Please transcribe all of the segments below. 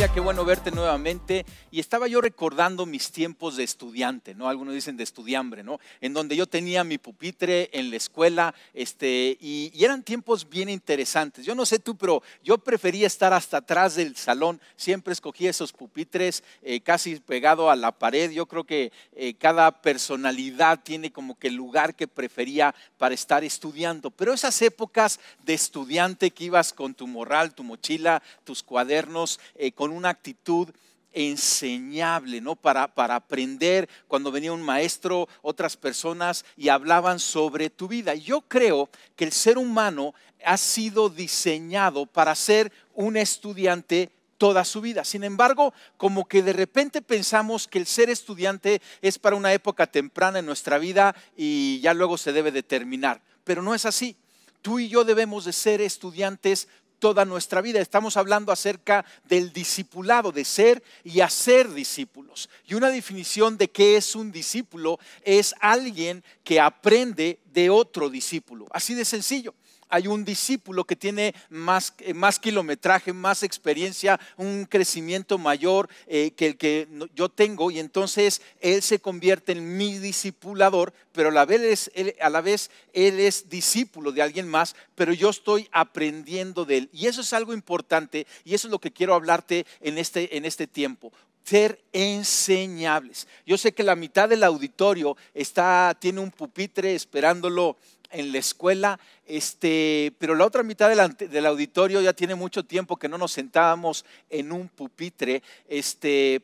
familia, qué bueno verte nuevamente. Y estaba yo recordando mis tiempos de estudiante, ¿no? Algunos dicen de estudiambre, ¿no? En donde yo tenía mi pupitre en la escuela, y eran tiempos bien interesantes. Yo no sé tú, pero yo prefería estar hasta atrás del salón. Siempre escogía esos pupitres casi pegado a la pared. Yo creo que cada personalidad tiene como que el lugar que prefería para estar estudiando. Pero esas épocas de estudiante que ibas con tu morral, tu mochila, tus cuadernos, con una actitud enseñable, ¿no? Para aprender. Cuando venía un maestro, otras personas y hablaban sobre tu vida. Yo creo que el ser humano ha sido diseñado para ser un estudiante toda su vida. Sin embargo, como que de repente pensamos que el ser estudiante es para una época temprana en nuestra vida y ya luego se debe de terminar. Pero no es así. Tú y yo debemos de ser estudiantes toda nuestra vida. Estamos hablando acerca del discipulado, de ser y hacer discípulos. Y una definición de qué es un discípulo es alguien que aprende de otro discípulo. Así de sencillo. Hay un discípulo que tiene más kilometraje, más experiencia, un crecimiento mayor que el que yo tengo, y entonces él se convierte en mi discipulador, pero a la vez él es discípulo de alguien más, pero yo estoy aprendiendo de él. Y eso es algo importante, y eso es lo que quiero hablarte en este tiempo. Ser enseñables. Yo sé que la mitad del auditorio tiene un pupitre esperándolo en la escuela, pero la otra mitad del auditorio ya tiene mucho tiempo que no nos sentábamos en un pupitre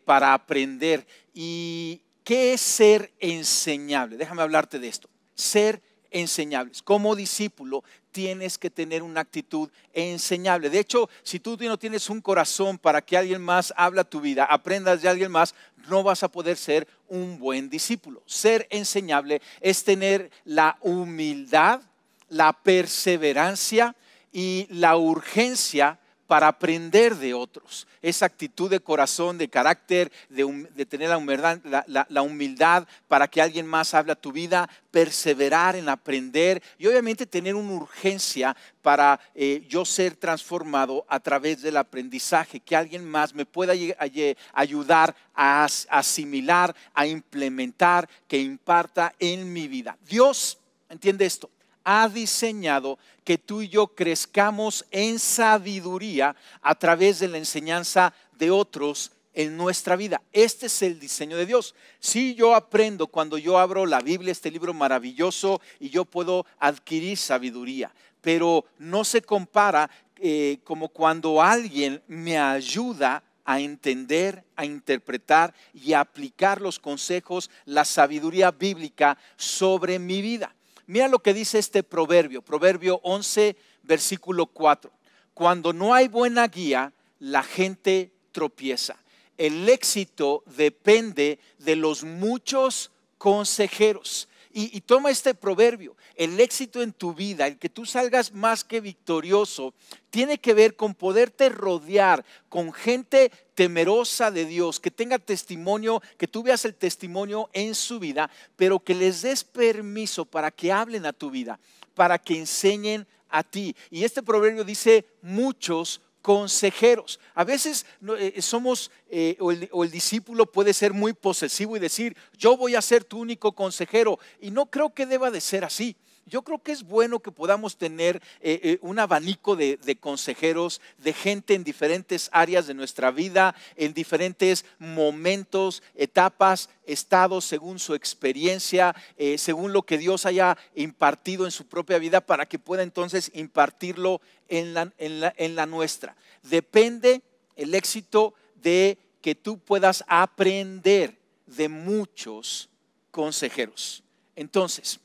para aprender. ¿Y qué es ser enseñable? Déjame hablarte de esto. Ser enseñables. Como discípulo tienes que tener una actitud enseñable. De hecho, si tú no tienes un corazón para que alguien más hable tu vida, aprendas de alguien más, no vas a poder ser un buen discípulo. Ser enseñable es tener la humildad, la perseverancia y la urgencia para aprender de otros. Esa actitud de corazón, de carácter, de tener la humildad para que alguien más hable a tu vida, perseverar en aprender y obviamente tener una urgencia para yo ser transformado a través del aprendizaje, que alguien más me pueda ayudar a asimilar, a implementar, que imparta en mi vida. Dios, entiende esto, ha diseñado que tú y yo crezcamos en sabiduría a través de la enseñanza de otros en nuestra vida. Este es el diseño de Dios. Si yo aprendo cuando yo abro la Biblia, este libro maravilloso, y yo puedo adquirir sabiduría, pero no se compara como cuando alguien me ayuda a entender, a interpretar y a aplicar los consejos, la sabiduría bíblica sobre mi vida. Mira lo que dice este proverbio 11, versículo 4. Cuando no hay buena guía, la gente tropieza. El éxito depende de los muchos consejeros. Y toma este proverbio. El éxito en tu vida, el que tú salgas más que victorioso, tiene que ver con poderte rodear con gente temerosa de Dios, que tenga testimonio, que tú veas el testimonio en su vida, pero que les des permiso para que hablen a tu vida, para que enseñen a ti. Y este proverbio dice muchos consejeros. A veces somos, o el discípulo puede ser muy posesivo y decir, yo voy a ser tu único consejero. Y no creo que deba de ser así. Yo creo que es bueno que podamos tener un abanico de consejeros, de gente en diferentes áreas de nuestra vida, en diferentes momentos, etapas, estados, según su experiencia, según lo que Dios haya impartido en su propia vida, para que pueda entonces impartirlo en la nuestra. Depende el éxito de que tú puedas aprender de muchos consejeros. Entonces,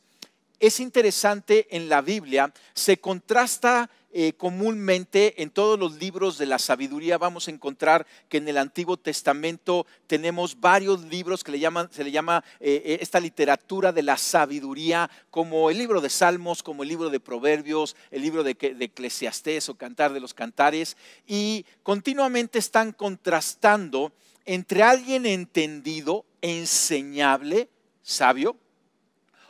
es interesante, en la Biblia se contrasta comúnmente en todos los libros de la sabiduría. Vamos a encontrar que en el Antiguo Testamento tenemos varios libros que se le llama esta literatura de la sabiduría, como el libro de Salmos, como el libro de Proverbios, el libro de Eclesiastés o Cantar de los Cantares, y continuamente están contrastando entre alguien entendido, enseñable, sabio,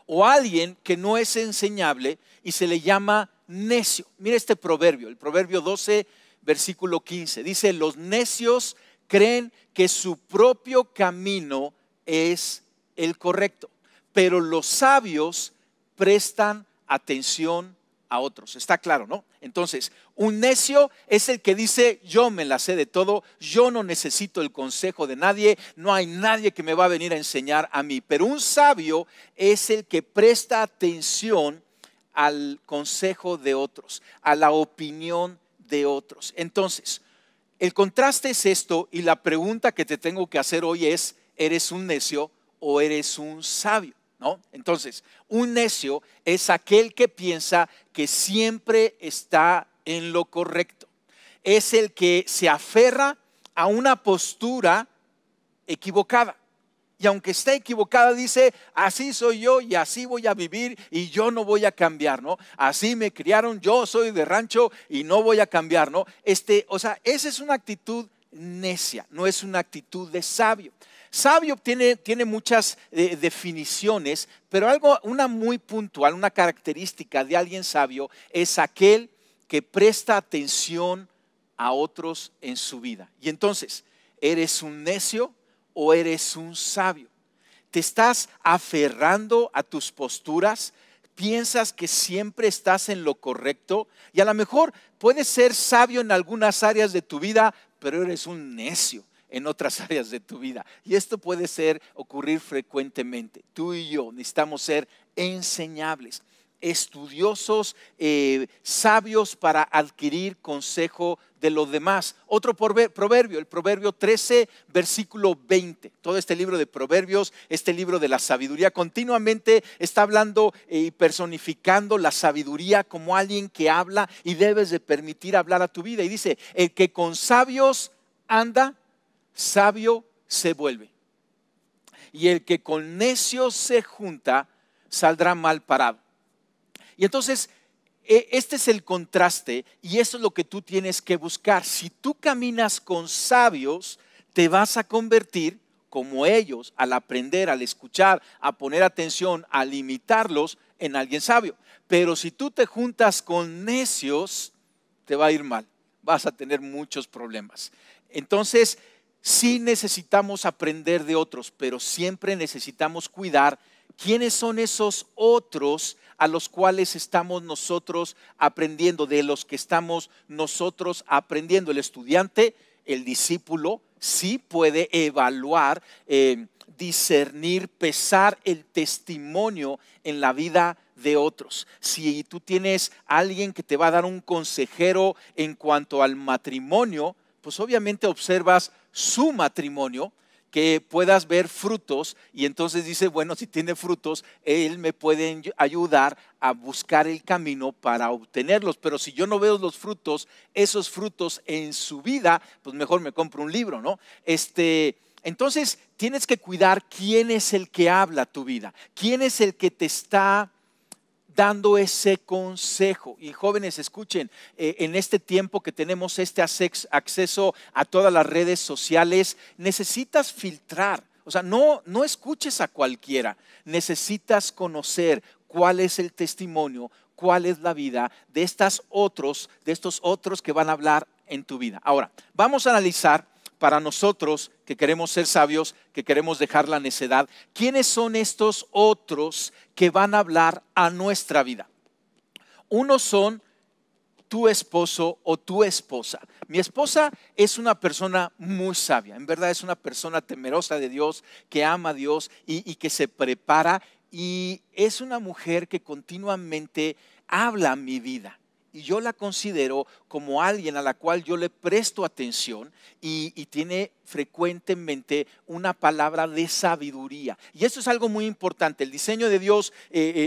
o alguien que no es enseñable y se le llama necio. Mira este proverbio, el proverbio 12, versículo 15. Dice, los necios creen que su propio camino es el correcto, pero los sabios prestan atención a otros. Está claro, ¿no? Entonces, un necio es el que dice: yo me la sé de todo, yo no necesito el consejo de nadie, no hay nadie que me va a venir a enseñar a mí. Pero un sabio es el que presta atención al consejo de otros, a la opinión de otros. Entonces, el contraste es esto, y la pregunta que te tengo que hacer hoy es: ¿eres un necio o eres un sabio? ¿No? Entonces, un necio es aquel que piensa que siempre está en lo correcto. Es el que se aferra a una postura equivocada. Y aunque esté equivocada, dice: así soy yo y así voy a vivir y yo no voy a cambiar, ¿no? Así me criaron, yo soy de rancho y no voy a cambiar, ¿no? O sea, esa es una actitud necia, no es una actitud de sabio. Sabio tiene muchas definiciones, pero una muy puntual, una característica de alguien sabio es aquel que presta atención a otros en su vida. Y entonces, ¿eres un necio o eres un sabio? ¿Te estás aferrando a tus posturas? ¿Piensas que siempre estás en lo correcto? Y a lo mejor puedes ser sabio en algunas áreas de tu vida, pero eres un necio en otras áreas de tu vida. Y esto puede ocurrir frecuentemente. Tú y yo necesitamos ser enseñables, estudiosos, sabios para adquirir consejo de los demás. Otro proverbio, el proverbio 13, versículo 20. Todo este libro de proverbios, este libro de la sabiduría, continuamente está hablando y personificando la sabiduría como alguien que habla y debes de permitir hablar a tu vida. Y dice: el que con sabios anda, sabio se vuelve. Y el que con necios se junta, saldrá mal parado. Y entonces, este es el contraste y eso es lo que tú tienes que buscar. Si tú caminas con sabios, te vas a convertir como ellos al aprender, al escuchar, a poner atención, al imitarlos, en alguien sabio. Pero si tú te juntas con necios, te va a ir mal. Vas a tener muchos problemas. Entonces, sí necesitamos aprender de otros, pero siempre necesitamos cuidar quiénes son esos otros a los cuales estamos nosotros aprendiendo, de los que estamos nosotros aprendiendo. El estudiante, el discípulo, sí puede evaluar, discernir, pesar el testimonio en la vida de otros. Si tú tienes a alguien que te va a dar un consejero en cuanto al matrimonio, pues obviamente observas su matrimonio, que puedas ver frutos, y entonces dice: bueno, si tiene frutos, él me puede ayudar a buscar el camino para obtenerlos. Pero si yo no veo los frutos, esos frutos en su vida, pues mejor me compro un libro, ¿no? Entonces tienes que cuidar quién es el que habla a tu vida, quién es el que te está dando ese consejo. Y jóvenes, escuchen, en este tiempo que tenemos este acceso a todas las redes sociales, necesitas filtrar. O sea, no escuches a cualquiera. Necesitas conocer cuál es el testimonio, cuál es la vida de estos otros que van a hablar en tu vida. Ahora, vamos a analizar, para nosotros que queremos ser sabios, que queremos dejar la necedad, ¿quiénes son estos otros que van a hablar a nuestra vida? Unos son tu esposo o tu esposa. Mi esposa es una persona muy sabia, en verdad es una persona temerosa de Dios, que ama a Dios y que se prepara, y es una mujer que continuamente habla a mi vida. Y yo la considero como alguien a la cual yo le presto atención y tiene frecuentemente una palabra de sabiduría. Y esto es algo muy importante. El diseño de Dios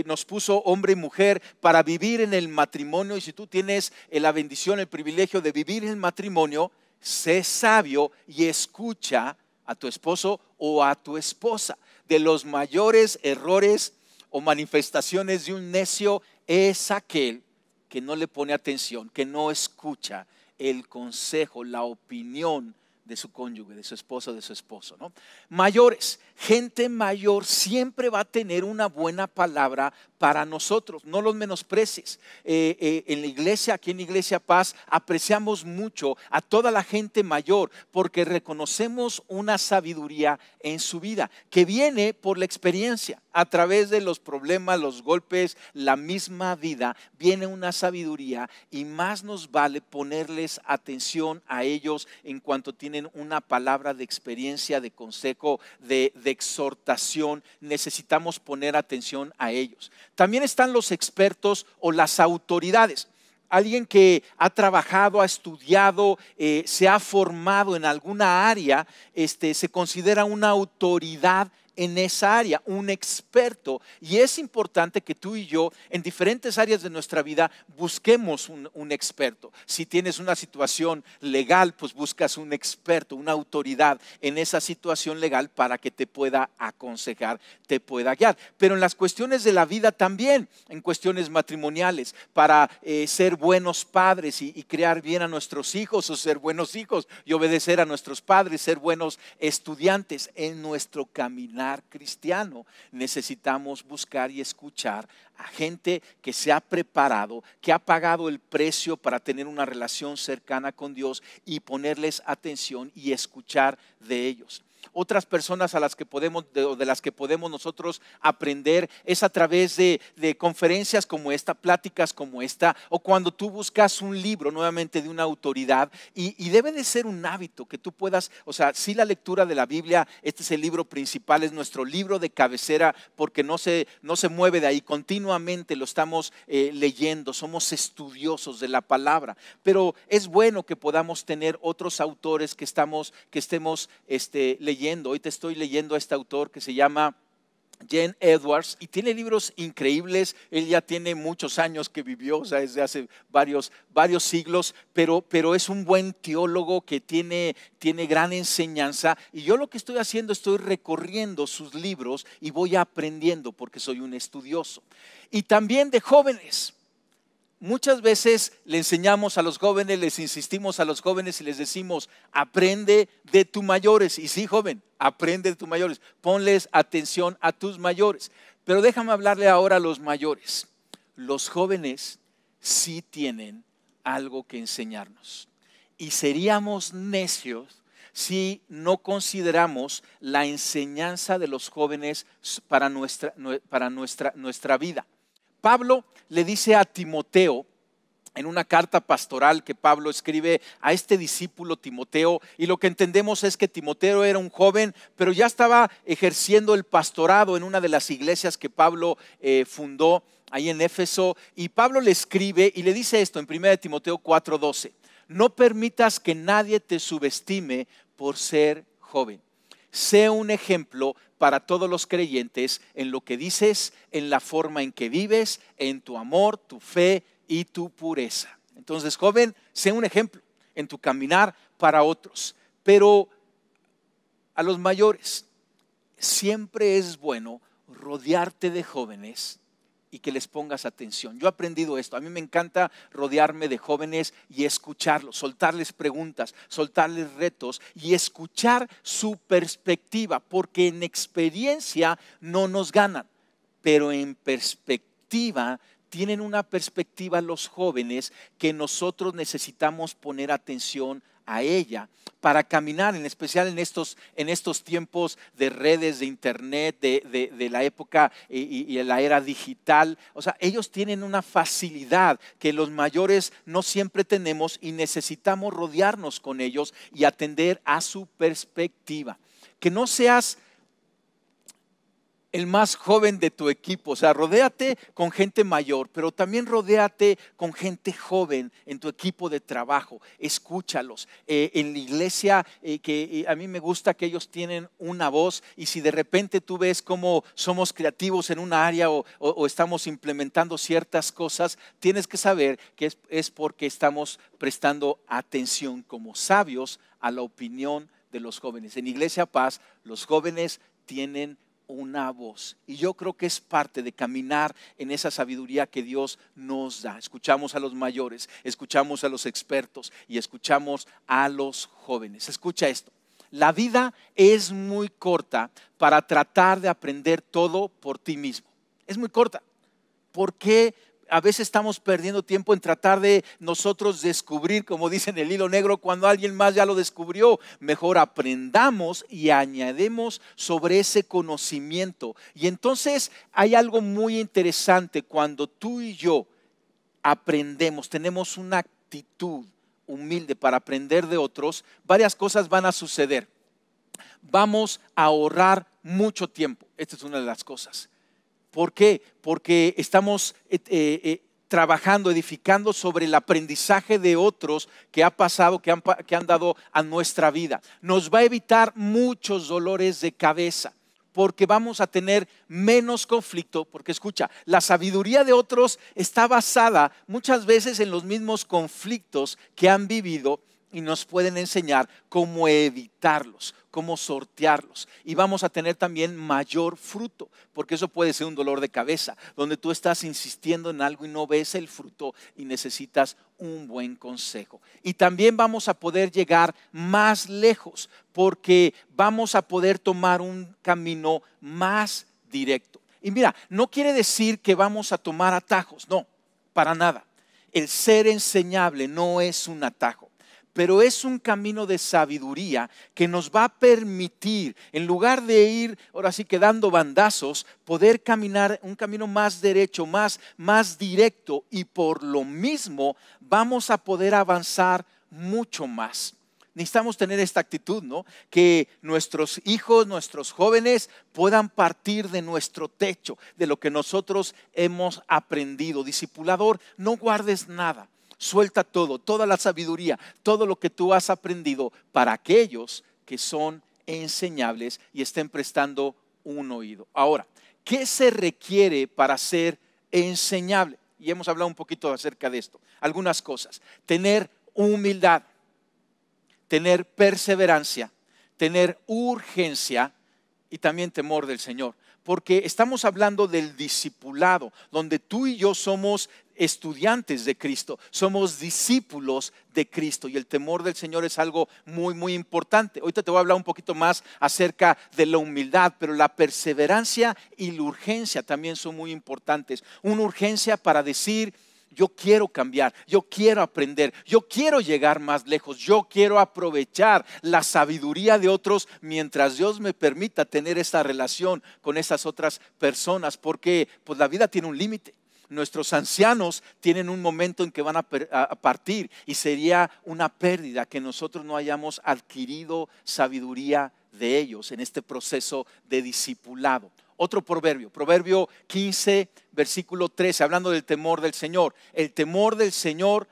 nos puso hombre y mujer para vivir en el matrimonio. Y si tú tienes la bendición, el privilegio de vivir en el matrimonio, sé sabio y escucha a tu esposo o a tu esposa. De los mayores errores o manifestaciones de un necio es aquel que no le pone atención, que no escucha el consejo, la opinión de su cónyuge, de su esposa o de su esposo, ¿no? Mayores, gente mayor siempre va a tener una buena palabra para nosotros, no los menosprecies. En la iglesia, aquí en Iglesia Paz, apreciamos mucho a toda la gente mayor porque reconocemos una sabiduría en su vida que viene por la experiencia. A través de los problemas, los golpes, la misma vida, viene una sabiduría y más nos vale ponerles atención a ellos en cuanto tienen una palabra de experiencia, de consejo, de exhortación. Necesitamos poner atención a ellos. También están los expertos o las autoridades. Alguien que ha trabajado, ha estudiado, se ha formado en alguna área, se considera una autoridad en esa área, un experto. Y es importante que tú y yo en diferentes áreas de nuestra vida busquemos un experto. Si tienes una situación legal, pues buscas un experto, una autoridad en esa situación legal para que te pueda aconsejar, te pueda guiar. Pero en las cuestiones de la vida también, en cuestiones matrimoniales, para ser buenos padres y criar bien a nuestros hijos o ser buenos hijos y obedecer a nuestros padres, ser buenos estudiantes en nuestro caminar cristiano, necesitamos buscar y escuchar a gente que se ha preparado, que ha pagado el precio para tener una relación cercana con Dios y ponerles atención y escuchar de ellos. Otras personas a las que podemos, de las que podemos nosotros aprender es a través de conferencias como esta, pláticas como esta, o cuando tú buscas un libro nuevamente de una autoridad y debe de ser un hábito que tú puedas, o sea, sí, la lectura de la Biblia, este es el libro principal, es nuestro libro de cabecera porque no se mueve de ahí, continuamente lo estamos leyendo, somos estudiosos de la palabra, pero es bueno que podamos tener otros autores que estemos leyendo. Hoy te estoy leyendo a este autor que se llama Jen Edwards y tiene libros increíbles. Él ya tiene muchos años que vivió, o sea, desde hace varios siglos, pero es un buen teólogo que tiene gran enseñanza. Y yo lo que estoy haciendo, estoy recorriendo sus libros y voy aprendiendo porque soy un estudioso. Y también de jóvenes. Muchas veces le enseñamos a los jóvenes, les insistimos a los jóvenes y les decimos, aprende de tus mayores. Y sí, joven, aprende de tus mayores. Ponles atención a tus mayores. Pero déjame hablarle ahora a los mayores. Los jóvenes sí tienen algo que enseñarnos. Y seríamos necios si no consideramos la enseñanza de los jóvenes para nuestra vida. Pablo le dice a Timoteo, en una carta pastoral que Pablo escribe a este discípulo Timoteo, y lo que entendemos es que Timoteo era un joven, pero ya estaba ejerciendo el pastorado en una de las iglesias que Pablo fundó ahí en Éfeso, y Pablo le escribe y le dice esto en 1 Timoteo 4:12, no permitas que nadie te subestime por ser joven. Sé un ejemplo para todos los creyentes en lo que dices, en la forma en que vives, en tu amor, tu fe y tu pureza. Entonces, joven, sé un ejemplo en tu caminar para otros. Pero a los mayores, siempre es bueno rodearte de jóvenes y que les pongas atención. Yo he aprendido esto. A mí me encanta rodearme de jóvenes y escucharlos, soltarles preguntas, soltarles retos y escuchar su perspectiva, porque en experiencia no nos ganan, pero en perspectiva tienen una perspectiva los jóvenes que nosotros necesitamos poner atención a ella para caminar, en especial en estos tiempos de redes, de internet, de la época y la era digital. O sea, ellos tienen una facilidad que los mayores no siempre tenemos y necesitamos rodearnos con ellos y atender a su perspectiva. Que no seas el más joven de tu equipo, o sea, rodéate con gente mayor, pero también rodéate con gente joven en tu equipo de trabajo, escúchalos. En la iglesia, a mí me gusta que ellos tienen una voz y si de repente tú ves cómo somos creativos en una área o estamos implementando ciertas cosas, tienes que saber que es porque estamos prestando atención como sabios a la opinión de los jóvenes. En Iglesia Paz, los jóvenes tienen una voz. Y yo creo que es parte de caminar en esa sabiduría que Dios nos da. Escuchamos a los mayores, escuchamos a los expertos y escuchamos a los jóvenes. Escucha esto. La vida es muy corta para tratar de aprender todo por ti mismo. Es muy corta. ¿Por qué a veces estamos perdiendo tiempo en tratar de nosotros descubrir, como dicen el hilo negro, cuando alguien más ya lo descubrió? Mejor aprendamos y añadimos sobre ese conocimiento. Y entonces hay algo muy interesante cuando tú y yo aprendemos, tenemos una actitud humilde para aprender de otros. Varias cosas van a suceder. Vamos a ahorrar mucho tiempo. Esta es una de las cosas. ¿Por qué? Porque estamos trabajando, edificando sobre el aprendizaje de otros que ha pasado, que han dado a nuestra vida. Nos va a evitar muchos dolores de cabeza, porque vamos a tener menos conflicto, porque escucha, la sabiduría de otros está basada muchas veces en los mismos conflictos que han vivido y nos pueden enseñar cómo evitarlos, cómo sortearlos. Y vamos a tener también mayor fruto, porque eso puede ser un dolor de cabeza, donde tú estás insistiendo en algo y no ves el fruto y necesitas un buen consejo. Y también vamos a poder llegar más lejos, porque vamos a poder tomar un camino más directo. Y mira, no quiere decir que vamos a tomar atajos, no, para nada. El ser enseñable no es un atajo, pero es un camino de sabiduría que nos va a permitir, en lugar de ir ahora sí que dando bandazos, poder caminar un camino más derecho, más directo, y por lo mismo vamos a poder avanzar mucho más. Necesitamos tener esta actitud, ¿no? Que nuestros hijos, nuestros jóvenes puedan partir de nuestro techo, de lo que nosotros hemos aprendido. Discipulador, no guardes nada. Suelta todo, toda la sabiduría, todo lo que tú has aprendido para aquellos que son enseñables y estén prestando un oído. Ahora, ¿qué se requiere para ser enseñable? Y hemos hablado un poquito acerca de esto. Algunas cosas. Tener humildad, tener perseverancia, tener urgencia y también temor del Señor. Porque estamos hablando del discipulado, donde tú y yo somos estudiantes de Cristo, somos discípulos de Cristo, y el temor del Señor es algo muy, muy importante. Ahorita te voy a hablar un poquito más acerca de la humildad, pero la perseverancia y la urgencia también son muy importantes. Una urgencia para decir: yo quiero cambiar, yo quiero aprender, yo quiero llegar más lejos, yo quiero aprovechar la sabiduría de otros mientras Dios me permita tener esta relación con esas otras personas, porque pues la vida tiene un límite. Nuestros ancianos tienen un momento en que van a partir, y sería una pérdida que nosotros no hayamos adquirido sabiduría de ellos en este proceso de discipulado. Otro proverbio, Proverbio 15, versículo 13, hablando del temor del Señor. El temor del Señor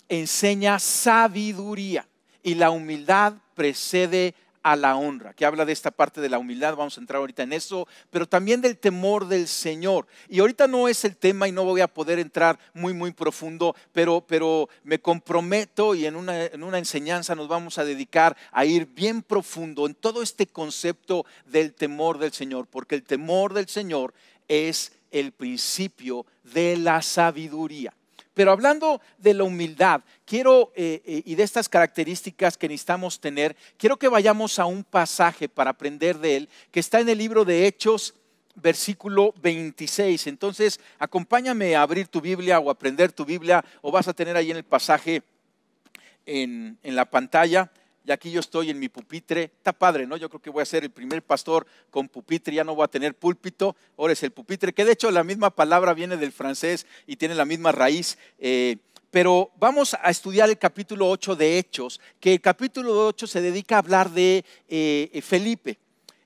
enseña sabiduría, y la humildad precede a la honra. Que habla de esta parte de la humildad, vamos a entrar ahorita en eso, pero también del temor del Señor. Y ahorita no es el tema y no voy a poder entrar muy profundo, pero me comprometo, y en una enseñanza nos vamos a dedicar a ir bien profundo en todo este concepto del temor del Señor, porque el temor del Señor es el principio de la sabiduría. Pero hablando de la humildad, quiero, y de estas características que necesitamos tener, quiero que vayamos a un pasaje para aprender de él, que está en el libro de Hechos, versículo 26. Entonces, acompáñame a abrir tu Biblia o a aprender tu Biblia, o vas a tener ahí en el pasaje en la pantalla. Y aquí yo estoy en mi pupitre. Está padre, ¿no? Yo creo que voy a ser el primer pastor con pupitre. Ya no voy a tener púlpito, ahora es el pupitre, que de hecho la misma palabra viene del francés y tiene la misma raíz. Pero vamos a estudiar el capítulo 8 de Hechos, que el capítulo 8 se dedica a hablar de Felipe.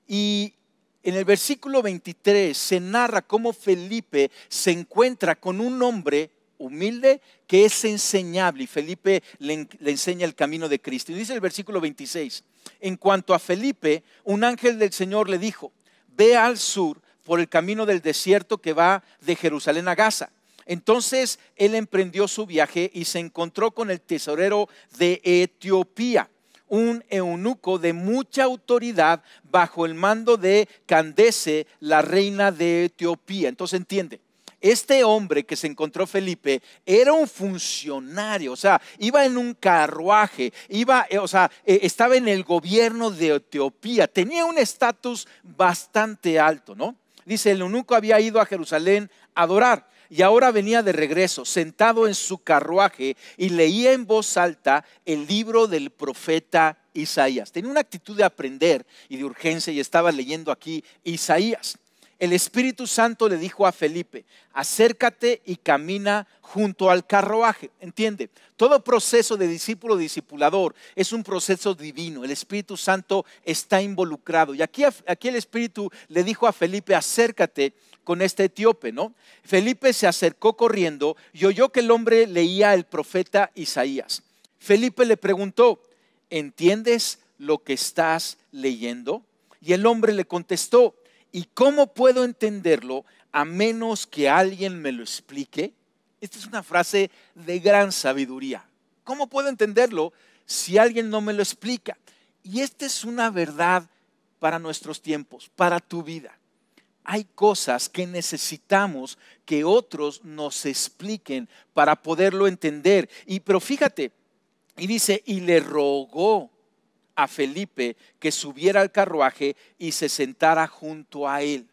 Y en el versículo 23 se narra cómo Felipe se encuentra con un hombre humilde que es enseñable, y Felipe le enseña el camino de Cristo. Y dice el versículo 26: en cuanto a Felipe, un ángel del Señor le dijo: ve al sur por el camino del desierto que va de Jerusalén a Gaza. Entonces él emprendió su viaje y se encontró con el tesorero de Etiopía, un eunuco de mucha autoridad bajo el mando de Candace, la reina de Etiopía. Entonces entiende, este hombre que se encontró Felipe era un funcionario, o sea, iba en un carruaje, estaba en el gobierno de Etiopía, tenía un estatus bastante alto, ¿no? Dice, el eunuco había ido a Jerusalén a adorar y ahora venía de regreso, sentado en su carruaje y leía en voz alta el libro del profeta Isaías. Tenía una actitud de aprender y de urgencia y estaba leyendo aquí Isaías. El Espíritu Santo le dijo a Felipe, acércate y camina junto al carruaje. ¿Entiende? Todo proceso de discípulo-discipulador es un proceso divino. El Espíritu Santo está involucrado. Y aquí el Espíritu le dijo a Felipe, acércate con este etíope, ¿no? Felipe se acercó corriendo y oyó que el hombre leía el profeta Isaías. Felipe le preguntó, ¿entiendes lo que estás leyendo? Y el hombre le contestó, ¿y cómo puedo entenderlo a menos que alguien me lo explique? Esta es una frase de gran sabiduría. ¿Cómo puedo entenderlo si alguien no me lo explica? Y esta es una verdad para nuestros tiempos, para tu vida. Hay cosas que necesitamos que otros nos expliquen para poderlo entender. Pero fíjate, y dice, y le rogó a Felipe que subiera al carruaje y se sentara junto a él.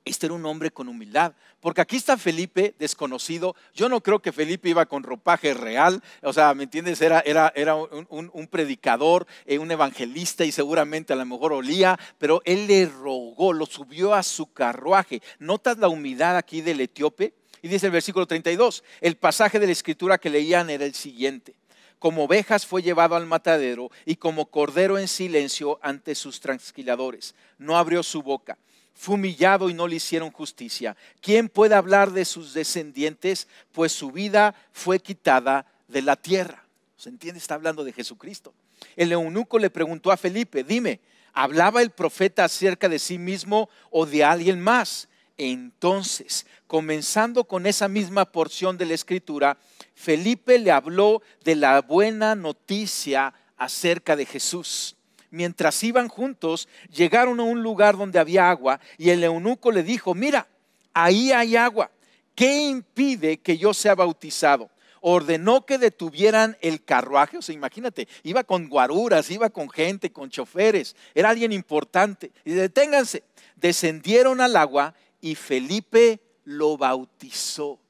Este era un hombre con humildad, porque aquí está Felipe desconocido. Yo no creo que Felipe iba con ropaje real, o sea, ¿me entiendes? Era un predicador, un evangelista y seguramente a lo mejor olía, pero él le rogó, lo subió a su carruaje. ¿Notas la humildad aquí del etíope? Y dice el versículo 32, el pasaje de la escritura que leían era el siguiente. Como ovejas fue llevado al matadero y como cordero en silencio ante sus trasquiladores. No abrió su boca. Fue humillado y no le hicieron justicia. ¿Quién puede hablar de sus descendientes? Pues su vida fue quitada de la tierra. ¿Se entiende? Está hablando de Jesucristo. El eunuco le preguntó a Felipe, dime, ¿hablaba el profeta acerca de sí mismo o de alguien más? Entonces, comenzando con esa misma porción de la escritura, Felipe le habló de la buena noticia acerca de Jesús. Mientras iban juntos, llegaron a un lugar donde había agua y el eunuco le dijo, mira, ahí hay agua. ¿Qué impide que yo sea bautizado? Ordenó que detuvieran el carruaje, o sea, imagínate, iba con guaruras, iba con gente, con choferes, era alguien importante. Y deténganse, descendieron al agua y Felipe lo bautizó.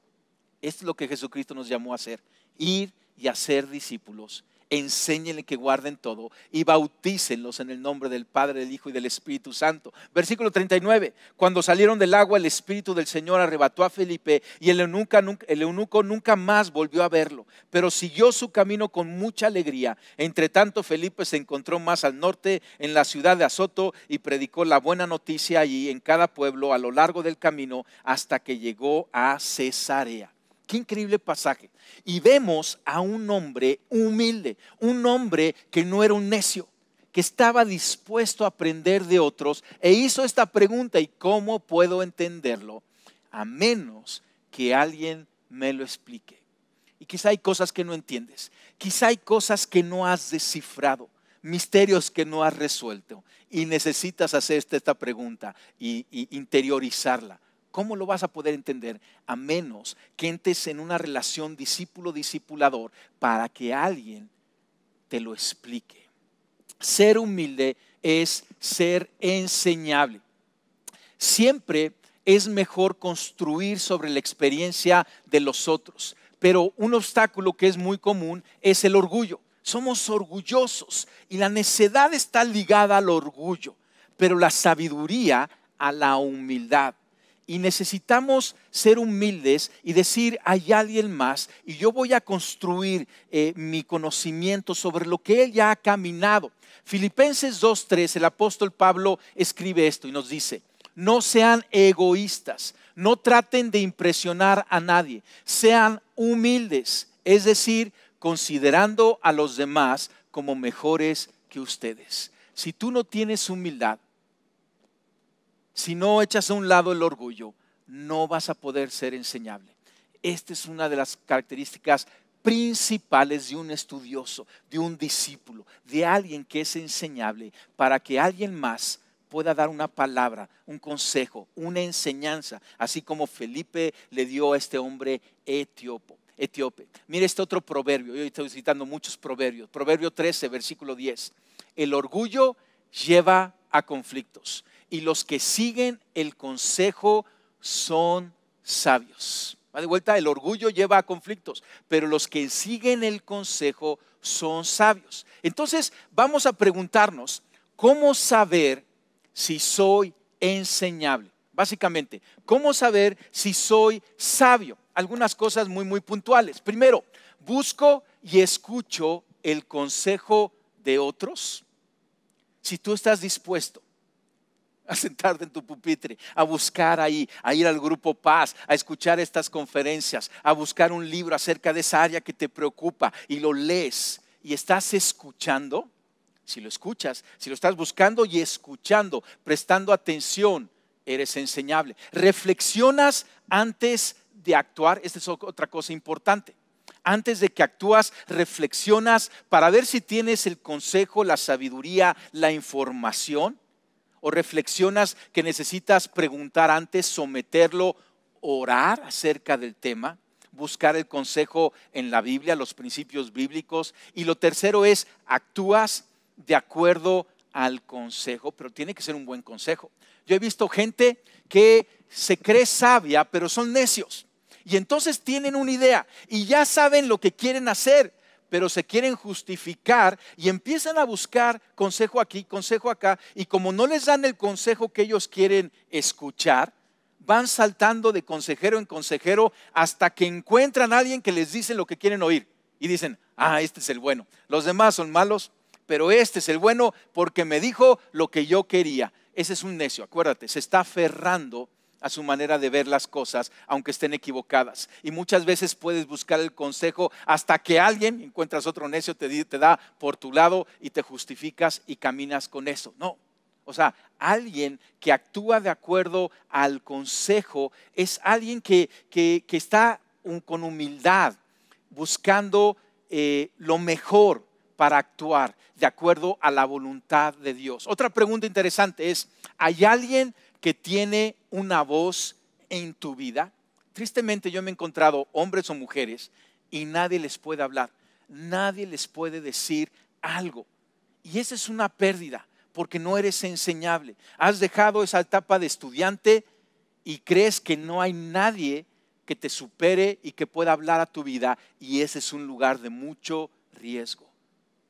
Esto es lo que Jesucristo nos llamó a hacer, ir y hacer discípulos. Enséñenle que guarden todo y bautícenlos en el nombre del Padre, del Hijo y del Espíritu Santo. Versículo 39, cuando salieron del agua el Espíritu del Señor arrebató a Felipe y el eunuco nunca más volvió a verlo, pero siguió su camino con mucha alegría. Entre tanto Felipe se encontró más al norte en la ciudad de Azoto y predicó la buena noticia allí en cada pueblo a lo largo del camino hasta que llegó a Cesarea. Qué increíble pasaje. Y vemos a un hombre humilde, un hombre que no era un necio, que estaba dispuesto a aprender de otros e hizo esta pregunta, ¿y cómo puedo entenderlo? A menos que alguien me lo explique. Y quizá hay cosas que no entiendes, quizá hay cosas que no has descifrado, misterios que no has resuelto y necesitas hacerte esta pregunta y interiorizarla. ¿Cómo lo vas a poder entender? A menos que entres en una relación discípulo-discipulador para que alguien te lo explique. Ser humilde es ser enseñable. Siempre es mejor construir sobre la experiencia de los otros, pero un obstáculo que es muy común es el orgullo. Somos orgullosos y la necedad está ligada al orgullo, pero la sabiduría a la humildad. Y necesitamos ser humildes y decir, hay alguien más y yo voy a construir mi conocimiento sobre lo que él ya ha caminado. Filipenses 2:3, el apóstol Pablo escribe esto y nos dice, no sean egoístas, no traten de impresionar a nadie, sean humildes, es decir, considerando a los demás como mejores que ustedes. Si tú no tienes humildad, si no echas a un lado el orgullo, no vas a poder ser enseñable. Esta es una de las características principales de un estudioso, de un discípulo, de alguien que es enseñable, para que alguien más pueda dar una palabra, un consejo, una enseñanza, así como Felipe le dio a este hombre etíope. Mire este otro proverbio, yo estoy citando muchos proverbios. Proverbio 13, versículo 10. El orgullo lleva a conflictos y los que siguen el consejo son sabios. Va de vuelta, el orgullo lleva a conflictos, pero los que siguen el consejo son sabios. Entonces vamos a preguntarnos, ¿cómo saber si soy enseñable? Básicamente, ¿cómo saber si soy sabio? Algunas cosas muy puntuales. Primero, busco y escucho el consejo de otros. Si tú estás dispuesto a sentarte en tu pupitre, a buscar ahí, a ir al grupo Paz, a escuchar estas conferencias, a buscar un libro acerca de esa área que te preocupa y lo lees y estás escuchando, si lo escuchas, si lo estás buscando y escuchando, prestando atención, eres enseñable. Reflexionas antes de actuar. Esta es otra cosa importante. Antes de que actúas, reflexionas para ver si tienes el consejo, la sabiduría, la información. O reflexionas que necesitas preguntar antes, someterlo, orar acerca del tema, buscar el consejo en la Biblia, los principios bíblicos. Y lo tercero es, actúas de acuerdo al consejo, pero tiene que ser un buen consejo. Yo he visto gente que se cree sabia, pero son necios. Y entonces tienen una idea y ya saben lo que quieren hacer, pero se quieren justificar y empiezan a buscar consejo aquí, consejo acá. Y como no les dan el consejo que ellos quieren escuchar, van saltando de consejero en consejero hasta que encuentran a alguien que les dice lo que quieren oír. Y dicen, este es el bueno. Los demás son malos, pero este es el bueno porque me dijo lo que yo quería. Ese es un necio, acuérdate, se está aferrando a su manera de ver las cosas, aunque estén equivocadas. Y muchas veces puedes buscar el consejo hasta que alguien, encuentras otro necio, te da por tu lado y te justificas y caminas con eso. No, o sea, alguien que actúa de acuerdo al consejo es alguien que está con humildad, buscando lo mejor para actuar de acuerdo a la voluntad de Dios. Otra pregunta interesante es, ¿hay alguien que tiene una voz en tu vida? Tristemente yo me he encontrado hombres o mujeres y nadie les puede hablar, nadie les puede decir algo. Y esa es una pérdida porque no eres enseñable. Has dejado esa etapa de estudiante y crees que no hay nadie que te supere y que pueda hablar a tu vida, y ese es un lugar de mucho riesgo.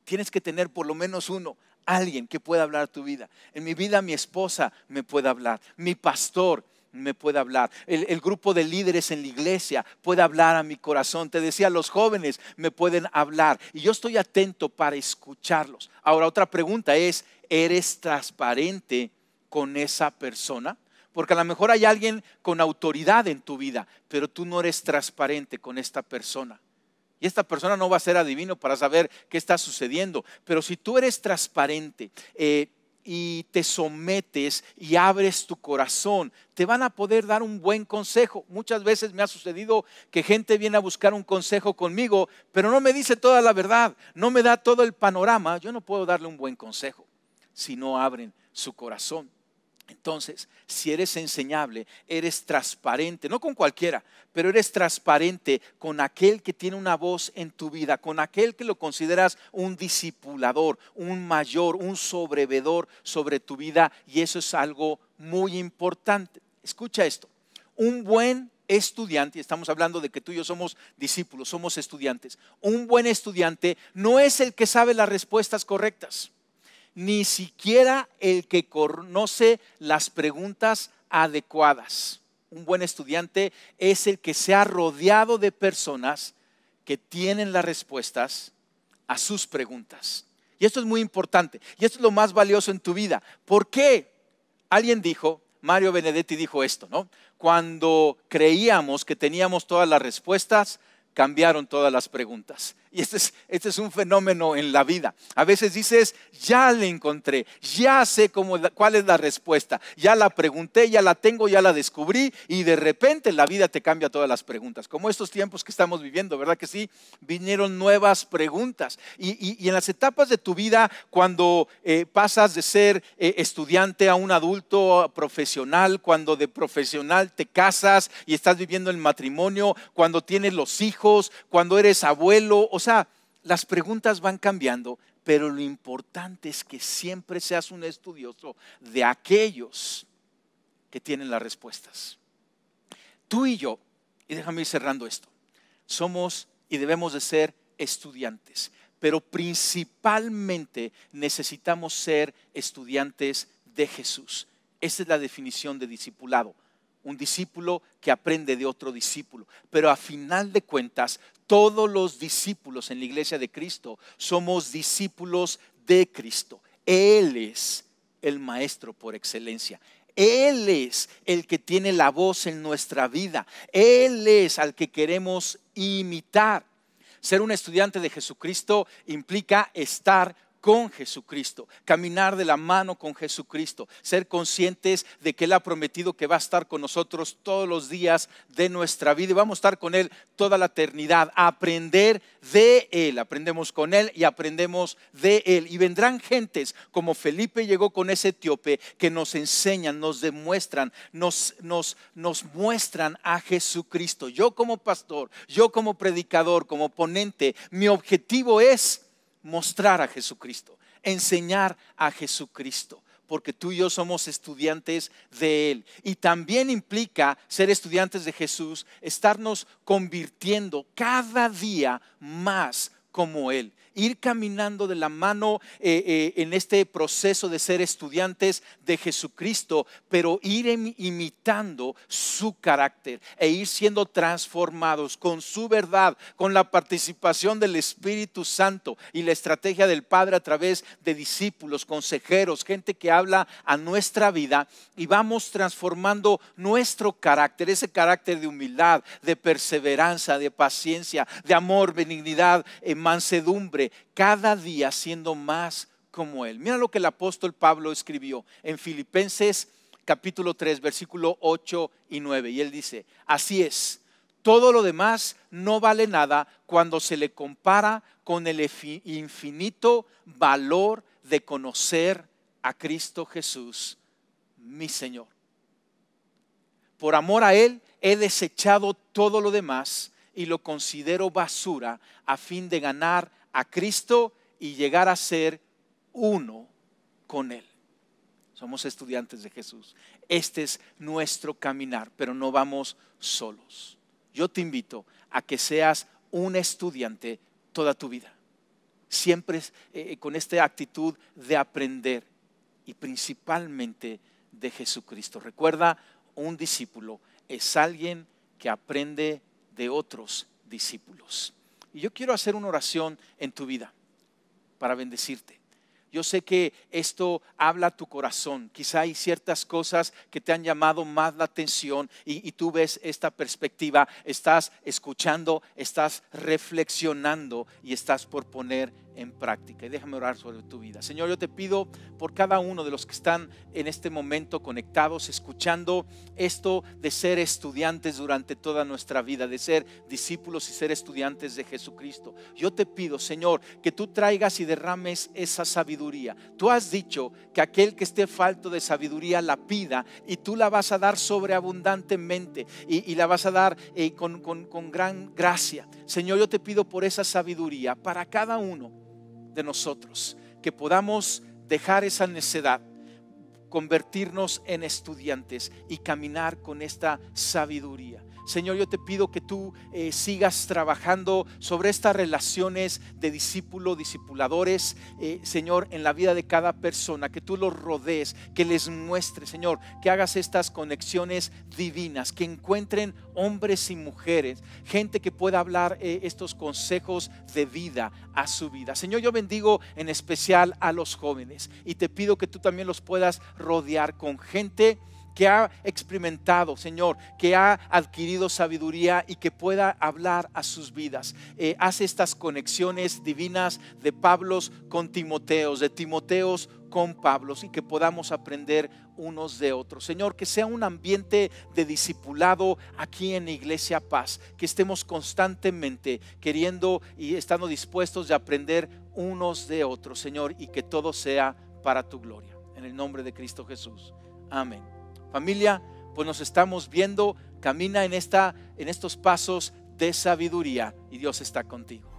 Tienes que tener por lo menos uno, alguien que pueda hablar a tu vida. En mi vida mi esposa me puede hablar, mi pastor me puede hablar, el grupo de líderes en la iglesia puede hablar a mi corazón. Te decía, los jóvenes me pueden hablar y yo estoy atento para escucharlos. Ahora, otra pregunta es, ¿eres transparente con esa persona? Porque a lo mejor hay alguien con autoridad en tu vida, pero tú no eres transparente con esta persona. Y esta persona no va a ser adivino para saber qué está sucediendo. Pero si tú eres transparente y te sometes y abres tu corazón, te van a poder dar un buen consejo. Muchas veces me ha sucedido que gente viene a buscar un consejo conmigo, pero no me dice toda la verdad, no me da todo el panorama. Yo no puedo darle un buen consejo si no abren su corazón. Entonces, si eres enseñable, eres transparente, no con cualquiera, pero eres transparente con aquel que tiene una voz en tu vida, con aquel que lo consideras un discipulador, un mayor, un sobrevedor sobre tu vida, y eso es algo muy importante. Escucha esto, un buen estudiante, y estamos hablando de que tú y yo somos discípulos, somos estudiantes, un buen estudiante no es el que sabe las respuestas correctas, ni siquiera el que conoce las preguntas adecuadas. Un buen estudiante es el que se ha rodeado de personas que tienen las respuestas a sus preguntas. Y esto es muy importante, y esto es lo más valioso en tu vida. ¿Por qué? Alguien dijo, Mario Benedetti dijo esto, ¿no? Cuando creíamos que teníamos todas las respuestas, cambiaron todas las preguntas. Y este es un fenómeno en la vida. A veces dices, ya le encontré, ya sé cuál es la respuesta, ya la pregunté, ya la tengo, ya la descubrí, y de repente la vida te cambia todas las preguntas. Como estos tiempos que estamos viviendo, ¿verdad que sí? Vinieron nuevas preguntas. Y en las etapas de tu vida, cuando pasas de ser estudiante a un adulto profesional, cuando de profesional te casas y estás viviendo el matrimonio, cuando tienes los hijos, cuando eres abuelo, o sea, las preguntas van cambiando, pero lo importante es que siempre seas un estudioso de aquellos que tienen las respuestas. Tú y yo, y déjame ir cerrando esto, somos y debemos de ser estudiantes, pero principalmente necesitamos ser estudiantes de Jesús. Esa es la definición de discipulado. Un discípulo que aprende de otro discípulo. Pero a final de cuentas, todos los discípulos en la iglesia de Cristo somos discípulos de Cristo. Él es el maestro por excelencia. Él es el que tiene la voz en nuestra vida. Él es al que queremos imitar. Ser un estudiante de Jesucristo implica estar con Jesucristo, caminar de la mano con Jesucristo, ser conscientes de que Él ha prometido que va a estar con nosotros todos los días de nuestra vida y vamos a estar con Él toda la eternidad, a aprender de Él. Aprendemos con Él y aprendemos de Él. Y vendrán gentes como Felipe llegó con ese etíope que nos enseñan, nos demuestran, nos muestran a Jesucristo. Yo como pastor, yo como predicador, como ponente, mi objetivo es mostrar a Jesucristo, enseñar a Jesucristo, porque tú y yo somos estudiantes de Él. Y también implica ser estudiantes de Jesús, estarnos convirtiendo cada día más como Él. Ir caminando de la mano en este proceso de ser estudiantes de Jesucristo, pero ir imitando su carácter e ir siendo transformados con su verdad, con la participación del Espíritu Santo y la estrategia del Padre a través de discípulos, consejeros, gente que habla a nuestra vida y vamos transformando nuestro carácter, ese carácter de humildad, de perseverancia, de paciencia, de amor, benignidad, mansedumbre, cada día siendo más como Él. Mira lo que el apóstol Pablo escribió en Filipenses capítulo 3, versículo 8 y 9. Y él dice, así es, todo lo demás no vale nada cuando se le compara con el infinito valor de conocer a Cristo Jesús, mi Señor. Por amor a Él he desechado todo lo demás y lo considero basura a fin de ganar a Cristo y llegar a ser uno con Él. Somos estudiantes de Jesús. Este es nuestro caminar, pero no vamos solos. Yo te invito a que seas un estudiante toda tu vida. Siempre con esta actitud de aprender y principalmente de Jesucristo. Recuerda, un discípulo es alguien que aprende de otros discípulos. Y yo quiero hacer una oración en tu vida para bendecirte. Yo sé que esto habla a tu corazón. Quizá hay ciertas cosas que te han llamado más la atención y tú ves esta perspectiva, estás escuchando, estás reflexionando y estás por poner en práctica. Y déjame orar sobre tu vida. Señor, yo te pido por cada uno de los que están en este momento conectados, escuchando esto de ser estudiantes durante toda nuestra vida, de ser discípulos y ser estudiantes de Jesucristo. Yo te pido, Señor, que tú traigas y derrames esa sabiduría. Tú has dicho que aquel que esté falto de sabiduría la pida y tú la vas a dar sobreabundantemente y la vas a dar con gran gracia. Señor, yo te pido por esa sabiduría para cada uno de nosotros, que podamos dejar esa necedad, convertirnos en estudiantes y caminar con esta sabiduría. Señor, yo te pido que tú sigas trabajando sobre estas relaciones de discípulo, discipuladores, Señor, en la vida de cada persona, que tú los rodees, que les muestres, Señor, que hagas estas conexiones divinas, que encuentren hombres y mujeres, gente que pueda hablar estos consejos de vida a su vida. Señor, yo bendigo en especial a los jóvenes y te pido que tú también los puedas rodear con gente que ha experimentado, Señor, que ha adquirido sabiduría y que pueda hablar a sus vidas. Hace estas conexiones divinas de Pablos con Timoteos, de Timoteos con Pablos, y que podamos aprender unos de otros. Señor, que sea un ambiente de discipulado aquí en la Iglesia Paz, que estemos constantemente queriendo y estando dispuestos de aprender unos de otros, Señor, y que todo sea para tu gloria. En el nombre de Cristo Jesús. Amén. Familia, pues nos estamos viendo. Camina en estos pasos de sabiduría y Dios está contigo.